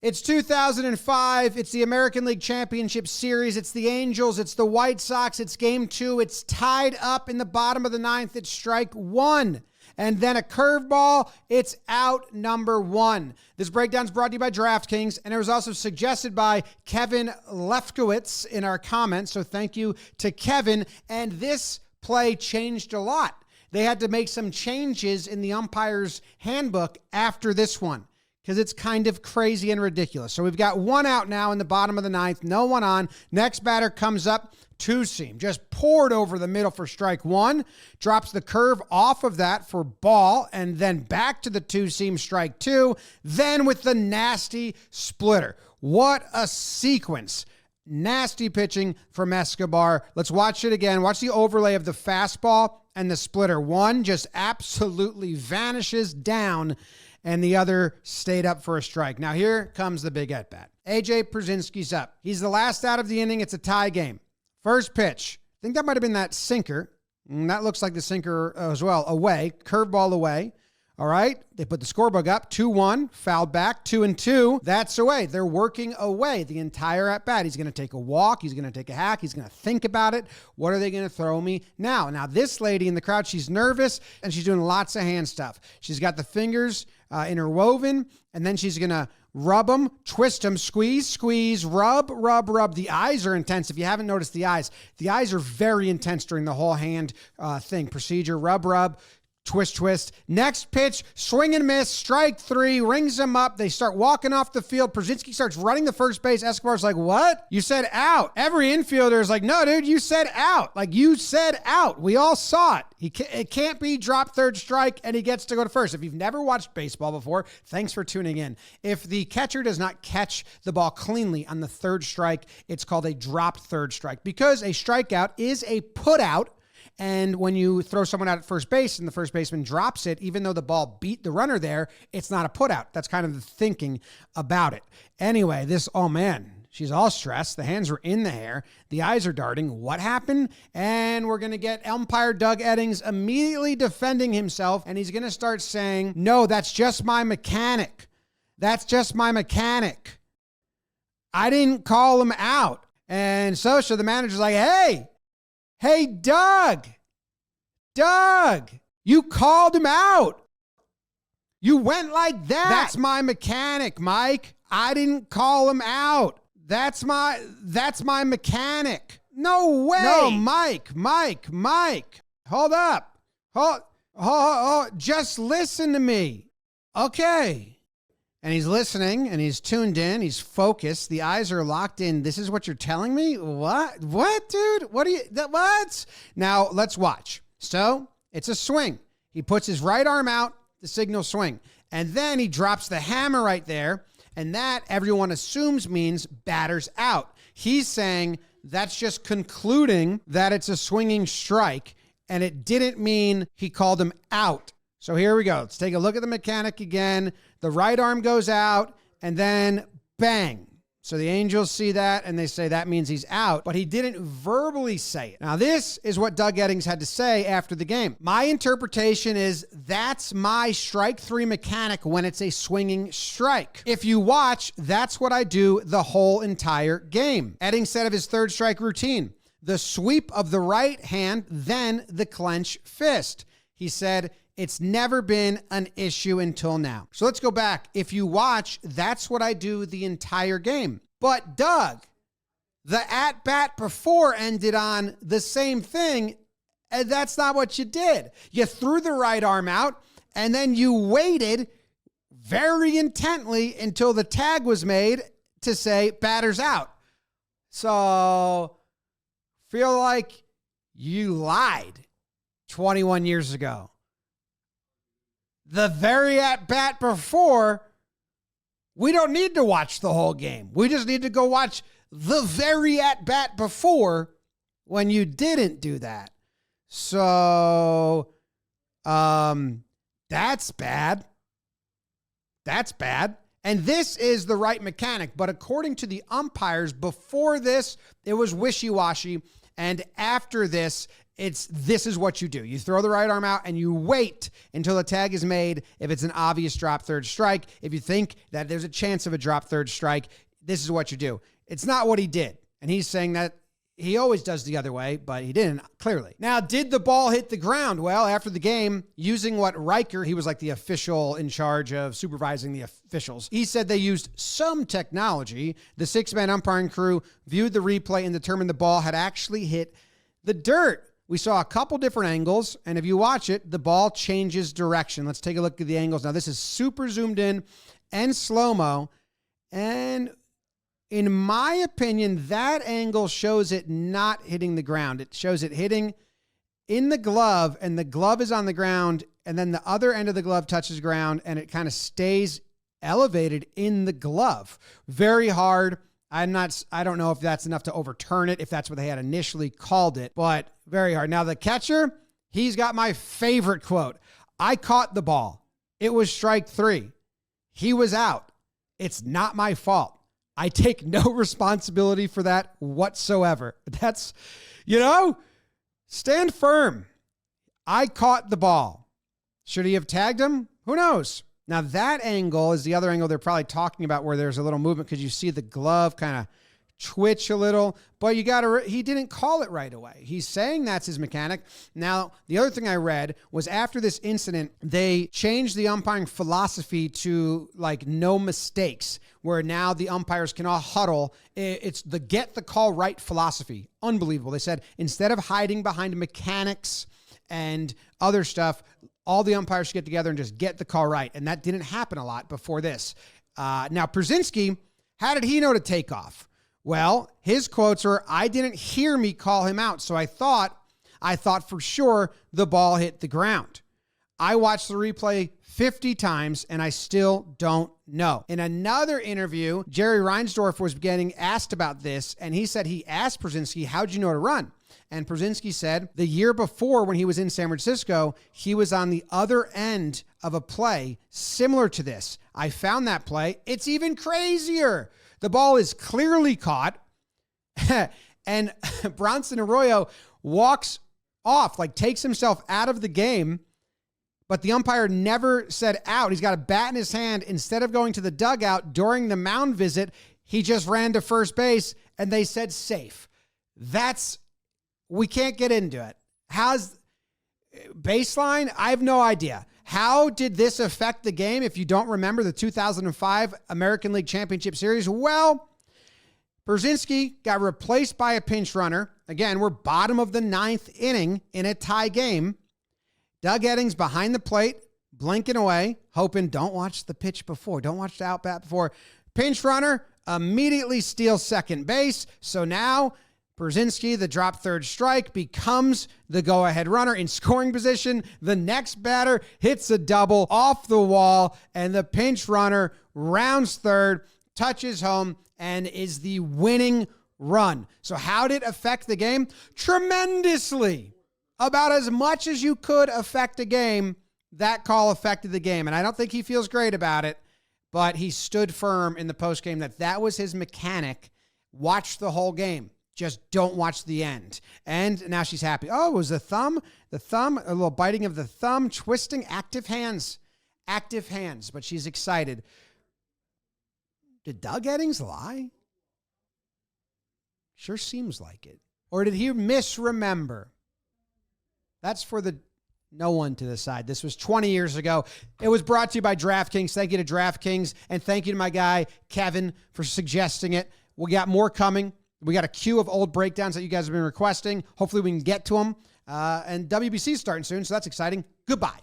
It's 2005. It's the American League Championship Series. It's the Angels. It's the White Sox. It's game 2. It's tied up in the bottom of the 9th. It's strike 1. And then a curveball. It's out number 1. This breakdown is brought to you by DraftKings, and it was also suggested by Kevin Lefkowitz in our comments. So thank you to Kevin. And this play changed a lot. They had to make some changes in the umpire's handbook after this one, because it's kind of crazy and ridiculous. So we've got 1 out now in the bottom of the 9th, no one on. Next batter comes up, 2-seam, just poured over the middle for strike 1, drops the curve off of that for ball, and then back to the 2-seam, strike 2, then with the nasty splitter. What a sequence. Nasty pitching from Escobar. Let's watch it again. Watch the overlay of the fastball and the splitter. One just absolutely vanishes down, and the other stayed up for a strike. Now here comes the big at-bat. A.J. Pierzynski's up. He's the last out of the inning. It's a tie game. First pitch. I think that might have been that sinker. That looks like the sinker as well. Away. Curveball away. All right. They put the scorebook up. 2-1. Fouled back. 2-2. That's away. They're working away the entire at-bat. He's going to take a walk. He's going to take a hack. He's going to think about it. What are they going to throw me now? Now, this lady in the crowd, she's nervous, and she's doing lots of hand stuff. She's got the fingers interwoven, and then she's going to rub them, twist them, squeeze, squeeze, rub, rub, rub. The eyes are intense. If you haven't noticed the eyes are very intense during the whole hand procedure. Rub, rub, twist, twist. Next pitch, swing and miss, strike 3, rings them up. They start walking off the field. Pierzynski starts running the first base. Escobar's like, what? You said out. Every infielder is like, no, dude, you said out. Like, you said out. We all saw it. It can't be dropped third strike, and he gets to go to first. If you've never watched baseball before, thanks for tuning in. If the catcher does not catch the ball cleanly on the third strike, it's called a dropped third strike, because a strikeout is a put out. And when you throw someone out at first base and the first baseman drops it, even though the ball beat the runner there, it's not a put out. That's kind of the thinking about it. Anyway, oh man, she's all stressed. The hands are in the hair. The eyes are darting. What happened? And we're going to get umpire Doug Eddings immediately defending himself. And he's going to start saying, no, that's just my mechanic. That's just my mechanic. I didn't call him out. And so the manager's like, Hey, Doug, you called him out. You went like that. That's my mechanic, Mike. I didn't call him out. That's my mechanic. No way. No, Mike. Hold up. Hold. Just listen to me. Okay. And he's listening, and he's tuned in. He's focused. The eyes are locked in. This is what you're telling me? What? What, dude? What? Now, let's watch. So, it's a swing. He puts his right arm out, the signal swing. And then he drops the hammer right there, and that, everyone assumes, means batter's out. He's saying that's just concluding that it's a swinging strike, and it didn't mean he called him out. So here we go. Let's take a look at the mechanic again. The right arm goes out, and then bang. So the Angels see that, and they say that means he's out, but he didn't verbally say it. Now, this is what Doug Eddings had to say after the game. My interpretation is that's my strike 3 mechanic when it's a swinging strike. If you watch, that's what I do the whole entire game. Eddings said of his third strike routine, the sweep of the right hand, then the clench fist. He said, it's never been an issue until now. So let's go back. If you watch, that's what I do the entire game. But Doug, the at-bat before ended on the same thing, and that's not what you did. You threw the right arm out, and then you waited very intently until the tag was made to say batter's out. So feel like you lied 21 years ago. The very at-bat before, we don't need to watch the whole game. We just need to go watch the very at-bat before when you didn't do that. So, that's bad. That's bad. And this is the right mechanic. But according to the umpires, before this, it was wishy-washy. And after this, This is what you do. You throw the right arm out and you wait until the tag is made. If it's an obvious drop third strike, if you think that there's a chance of a drop third strike, this is what you do. It's not what he did. And he's saying that he always does the other way, but he didn't, clearly. Now, did the ball hit the ground? Well, after the game, using what Riker, he was like the official in charge of supervising the officials. He said they used some technology. The 6-man umpiring crew viewed the replay and determined the ball had actually hit the dirt. We saw a couple different angles, and if you watch it, the ball changes direction. Let's take a look at the angles. Now, this is super zoomed in and slow-mo, and in my opinion, that angle shows it not hitting the ground. It shows it hitting in the glove, and the glove is on the ground, and then the other end of the glove touches ground, and it kind of stays elevated in the glove. Very hard. I don't know if that's enough to overturn it, if that's what they had initially called it, but very hard. Now, the catcher, he's got my favorite quote. I caught the ball. It was strike 3. He was out. It's not my fault. I take no responsibility for that whatsoever. That's, stand firm. I caught the ball. Should he have tagged him? Who knows? Now, that angle is the other angle they're probably talking about where there's a little movement because you see the glove kind of twitch a little, but he didn't call it right away. He's saying that's his mechanic. Now, the other thing I read was after this incident, they changed the umpiring philosophy to like no mistakes, where now the umpires can all huddle. It's the get the call right philosophy. Unbelievable. They said instead of hiding behind mechanics and other stuff, all the umpires should get together and just get the call right. And that didn't happen a lot before this. Now, Przinsky, how did he know to take off? Well, his quotes were, I didn't hear me call him out, so I thought for sure the ball hit the ground. I watched the replay 50 times, and I still don't know. In another interview, Jerry Reinsdorf was getting asked about this, and he said he asked Przinsky, how'd you know to run? And Przinsky said the year before when he was in San Francisco, he was on the other end of a play similar to this. I found that play. It's even crazier. The ball is clearly caught, and Bronson Arroyo walks off, like takes himself out of the game, but the umpire never said out. He's got a bat in his hand. Instead of going to the dugout during the mound visit, he just ran to first base, and they said safe. We can't get into it. How's baseline? I have no idea. How did this affect the game? If you don't remember the 2005 American League Championship Series, well, Przinsky got replaced by a pinch runner. Again, we're bottom of the 9th inning in a tie game. Doug Eddings behind the plate, blinking away, hoping don't watch the pitch before. Don't watch the out bat before. Pinch runner immediately steals second base. So now Przinsky, the drop third strike, becomes the go-ahead runner in scoring position. The next batter hits a double off the wall, and the pinch runner rounds third, touches home, and is the winning run. So how did it affect the game? Tremendously. About as much as you could affect a game, that call affected the game. And I don't think he feels great about it, but he stood firm in the postgame that was his mechanic. Watch the whole game. Just don't watch the end. And now she's happy. Oh, it was the thumb, a little biting of the thumb, twisting, active hands, but she's excited. Did Doug Eddings lie? Sure seems like it. Or did he misremember? That's for no one to decide. This was 20 years ago. It was brought to you by DraftKings. Thank you to DraftKings, and thank you to my guy, Kevin, for suggesting it. We got more coming. We got a queue of old breakdowns that you guys have been requesting. Hopefully we can get to them. And WBC's starting soon, so that's exciting. Goodbye.